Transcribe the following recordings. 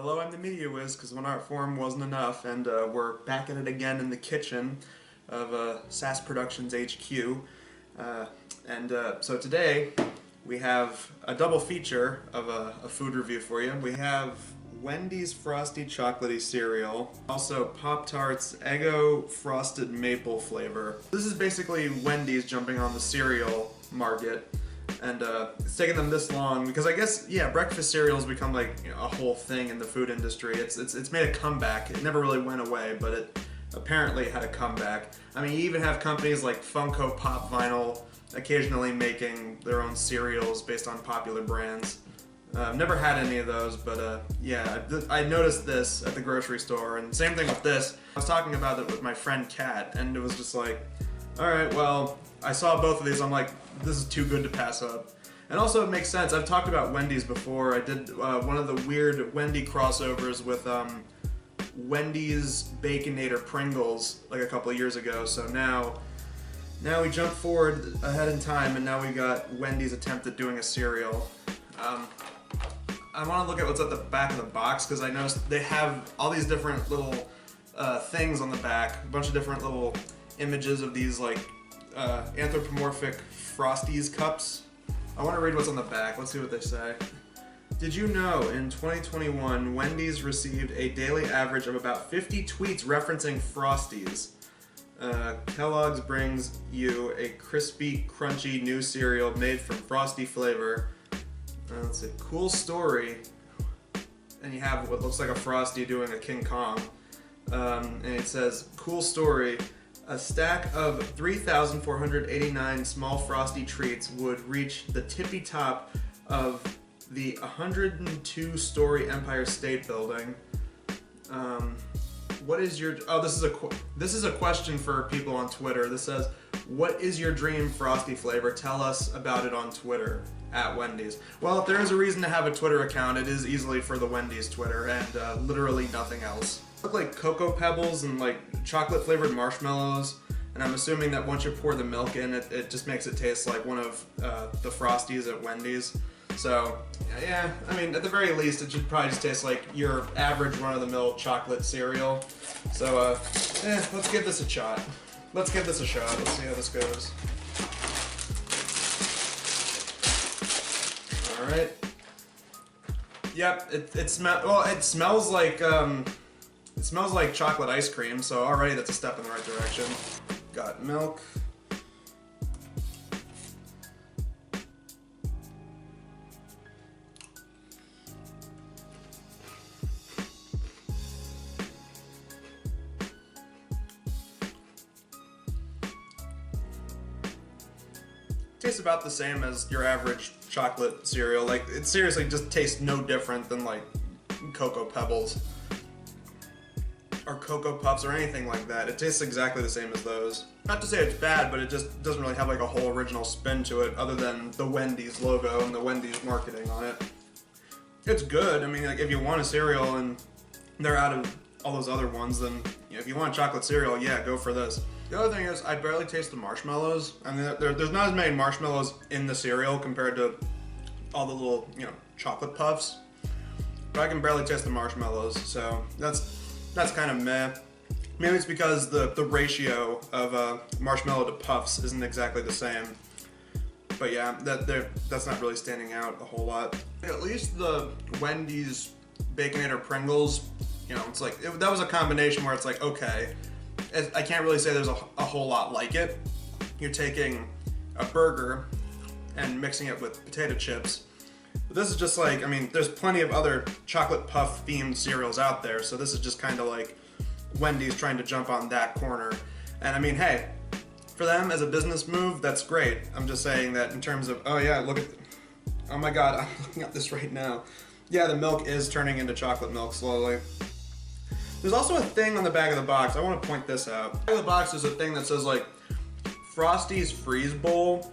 Hello, I'm the Media Whiz, because one art form wasn't enough, and we're back at it again in the kitchen of SAS Productions HQ. So today we have a double feature of a food review for you. We have Wendy's Frosty Chocolatey cereal, also Pop Tarts Eggo Frosted Maple flavor. This is basically Wendy's jumping on the cereal market. And it's taken them this long because I guess, yeah, breakfast cereals become like, you know, a whole thing in the food industry. It's made a comeback. It never really went away, but it apparently had a comeback. I mean, you even have companies like Funko Pop Vinyl occasionally making their own cereals based on popular brands. I've never had any of those, but yeah, I noticed this at the grocery store, and same thing with this. I was talking about it with my friend Kat, and it was just like, alright, well, I saw both of these, I'm like, this is too good to pass up. And also it makes sense, I've talked about Wendy's before. I did one of the weird Wendy crossovers with Wendy's Baconator Pringles like a couple of years ago, so now we jump forward ahead in time, and now we got Wendy's attempt at doing a cereal. I want to look at what's at the back of the box, because I noticed they have all these different little things on the back, a bunch of different little images of these like anthropomorphic Frosties cups. I want to read what's on the back. Let's see what they say. Did you know in 2021 Wendy's received a daily average of about 50 tweets referencing Frosties? Kellogg's brings you a crispy, crunchy new cereal made from Frosty flavor. Let's see. Cool story. And you have what looks like a Frosty doing a King Kong. And it says, cool story. A stack of 3,489 small Frosty treats would reach the tippy top of the 102-story Empire State Building. What is your... Oh, this is a question for people on Twitter. This says, what is your dream Frosty flavor? Tell us about it on Twitter, at Wendy's. Well, if there is a reason to have a Twitter account, it is easily for the Wendy's Twitter, and literally nothing else. Look like Cocoa Pebbles and like chocolate flavored marshmallows, and I'm assuming that once you pour the milk in, it just makes it taste like one of the Frosties at Wendy's. So yeah, I mean, at the very least it should probably just taste like your average run-of-the-mill chocolate cereal. So let's give this a shot. Let's give this a shot. Let's see how this goes. All right. Yep, it smells like it smells like chocolate ice cream, so already that's a step in the right direction. Got milk. Tastes about the same as your average chocolate cereal. Like, it seriously just tastes no different than like Cocoa Pebbles or Cocoa Puffs or anything like that. It tastes exactly the same as those. Not to say it's bad, but it just doesn't really have like a whole original spin to it other than the Wendy's logo and the Wendy's marketing on it. It's good. I mean, like, if you want a cereal and they're out of all those other ones, then, you know, if you want chocolate cereal, yeah, go for this. The other thing is, I barely taste the marshmallows. I mean, there's not as many marshmallows in the cereal compared to all the little, you know, chocolate puffs. But I can barely taste the marshmallows, so that's kind of meh. Maybe it's because the ratio of marshmallow to puffs isn't exactly the same. But yeah, that's not really standing out a whole lot. At least the Wendy's Baconator Pringles, you know, it's like, that was a combination where it's like, okay, I can't really say there's a whole lot like it. You're taking a burger and mixing it with potato chips. But this is just like, I mean, there's plenty of other chocolate puff themed cereals out there, so this is just kind of like Wendy's trying to jump on that corner. And I mean, hey, for them as a business move, that's great. I'm just saying that in terms of, oh yeah, look at, oh my god, I'm looking at this right now. Yeah, the milk is turning into chocolate milk slowly. There's also a thing on the back of the box. I want to point this out. On the back of the box is a thing that says like, Frosty's Freeze Bowl.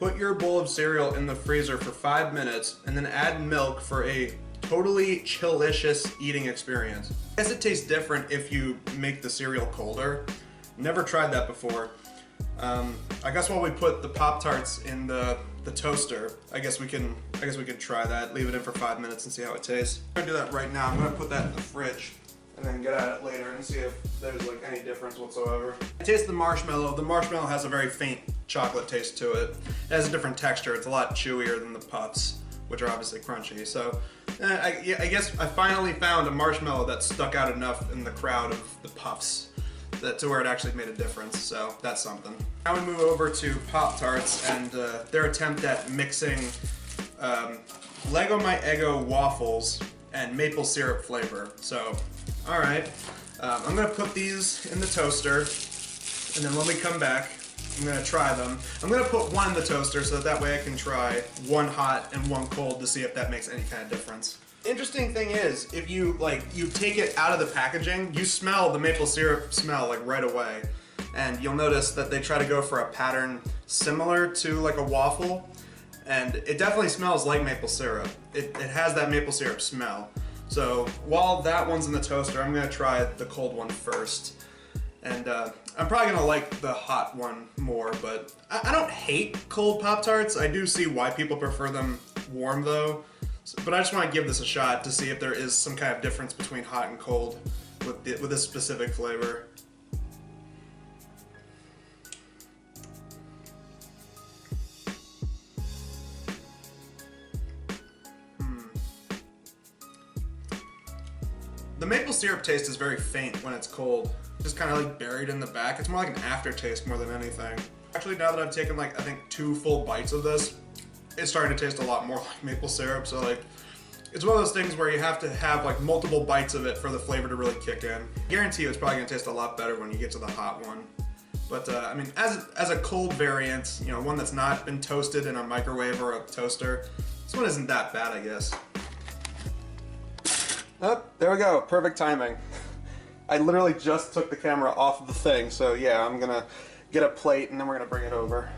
Put your bowl of cereal in the freezer for 5 minutes and then add milk for a totally chillicious eating experience. I guess it tastes different if you make the cereal colder. Never tried that before. I guess while we put the Pop Tarts in the the toaster, I guess we can try that. Leave it in for 5 minutes and see how it tastes. I'm gonna do that right now. I'm gonna put that in the fridge and then get at it later and see if there's like any difference whatsoever. I taste the marshmallow. The marshmallow has a very faint chocolate taste to it. It has a different texture. It's a lot chewier than the puffs, which are obviously crunchy. So I guess I finally found a marshmallow that stuck out enough in the crowd of the puffs to where it actually made a difference. So that's something. Now we move over to Pop Tarts and their attempt at mixing Leggo My Eggo waffles and maple syrup flavor. So, all right, I'm gonna put these in the toaster, and then when we come back, I'm gonna try them. I'm gonna put one in the toaster so that way I can try one hot and one cold to see if that makes any kind of difference. Interesting thing is, if you take it out of the packaging, you smell the maple syrup smell like right away. And you'll notice that they try to go for a pattern similar to like a waffle, and it definitely smells like maple syrup. It has that maple syrup smell. So while that one's in the toaster, I'm gonna try the cold one first. And I'm probably gonna like the hot one more, but I don't hate cold Pop-Tarts. I do see why people prefer them warm though. But I just want to give this a shot to see if there is some kind of difference between hot and cold with this specific flavor. The maple syrup taste is very faint when it's cold. Just kind of like buried in the back. It's more like an aftertaste more than anything. Actually, now that I've taken like, I think 2 full bites of this, it's starting to taste a lot more like maple syrup. So like, it's one of those things where you have to have like multiple bites of it for the flavor to really kick in. I guarantee you it's probably gonna taste a lot better when you get to the hot one. But I mean, as a cold variant, you know, one that's not been toasted in a microwave or a toaster, this one isn't that bad, I guess. Oh, there we go, perfect timing. I literally just took the camera off of the thing, so yeah, I'm gonna get a plate and then we're gonna bring it over.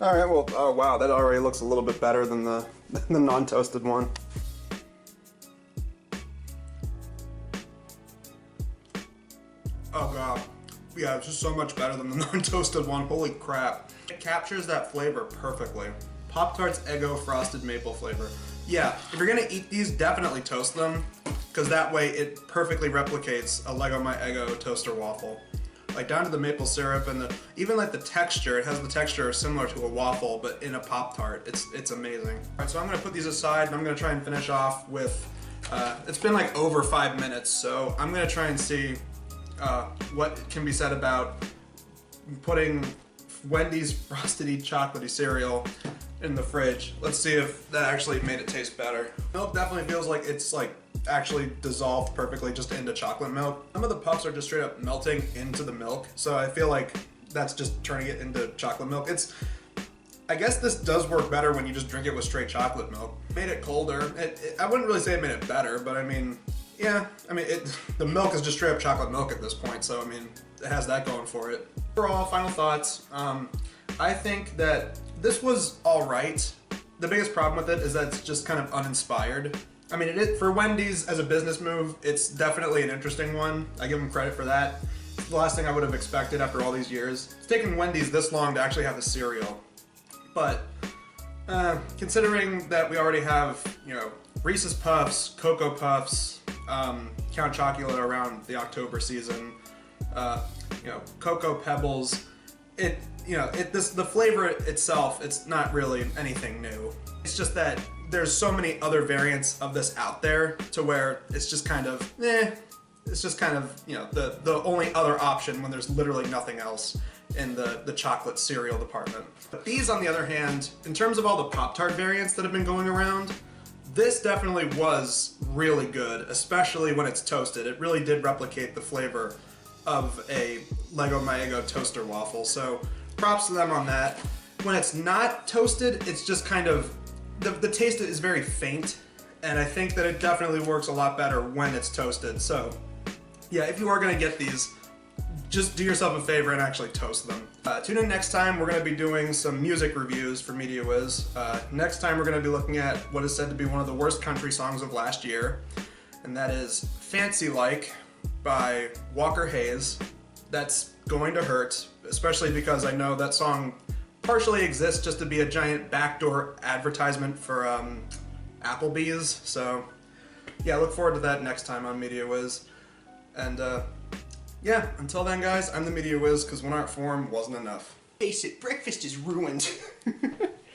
All right, well, oh wow, that already looks a little bit better than the non-toasted one. Oh god, yeah, it's just so much better than the non-toasted one, holy crap. It captures that flavor perfectly. Pop Tarts Eggo Frosted Maple flavor. Yeah, if you're gonna eat these, definitely toast them, because that way it perfectly replicates a Leggo My Eggo toaster waffle. Like down to the maple syrup and even like the texture, it has the texture similar to a waffle, but in a Pop-Tart. It's amazing. All right, so I'm gonna put these aside and I'm gonna try and finish off with, it's been like over 5 minutes, so I'm gonna try and see what can be said about putting Wendy's Frosty Chocolatey cereal in the fridge. Let's see if that actually made it taste better. Milk definitely feels like it's like actually dissolved perfectly just into chocolate milk. Some of the puffs are just straight up melting into the milk, so I feel like that's just turning it into chocolate milk. I guess this does work better when you just drink it with straight chocolate milk. Made it colder. I wouldn't really say it made it better, but I mean, yeah, I mean, the milk is just straight up chocolate milk at this point, so I mean, it has that going for it. Overall, final thoughts. I think that this was all right. The biggest problem with it is that it's just kind of uninspired. I mean, for Wendy's as a business move, it's definitely an interesting one. I give them credit for that. It's the last thing I would have expected after all these years. It's taken Wendy's this long to actually have a cereal. But considering that we already have, you know, Reese's Puffs, Cocoa Puffs, Count Chocula around the October season, you know, Cocoa Pebbles, the flavor itself, it's not really anything new. It's just that there's so many other variants of this out there to where it's just kind of, it's just kind of, you know, the only other option when there's literally nothing else in the chocolate cereal department. But these, on the other hand, in terms of all the Pop-Tart variants that have been going around, this definitely was really good, especially when it's toasted. It really did replicate the flavor of a Leggo My Eggo toaster waffle, so props to them on that. When it's not toasted, it's just kind of, the taste is very faint, and I think that it definitely works a lot better when it's toasted. So yeah, if you are gonna get these, just do yourself a favor and actually toast them. Tune in next time. We're gonna be doing some music reviews for MediaWiz. Next time we're gonna be looking at what is said to be one of the worst country songs of last year, and that is Fancy Like by Walker Hayes. That's going to hurt, especially because I know that song partially exists just to be a giant backdoor advertisement for Applebee's. So yeah, look forward to that next time on Media Wiz. And yeah, until then, guys, I'm the Media Wiz, because 1 art form wasn't enough. Face it, breakfast is ruined.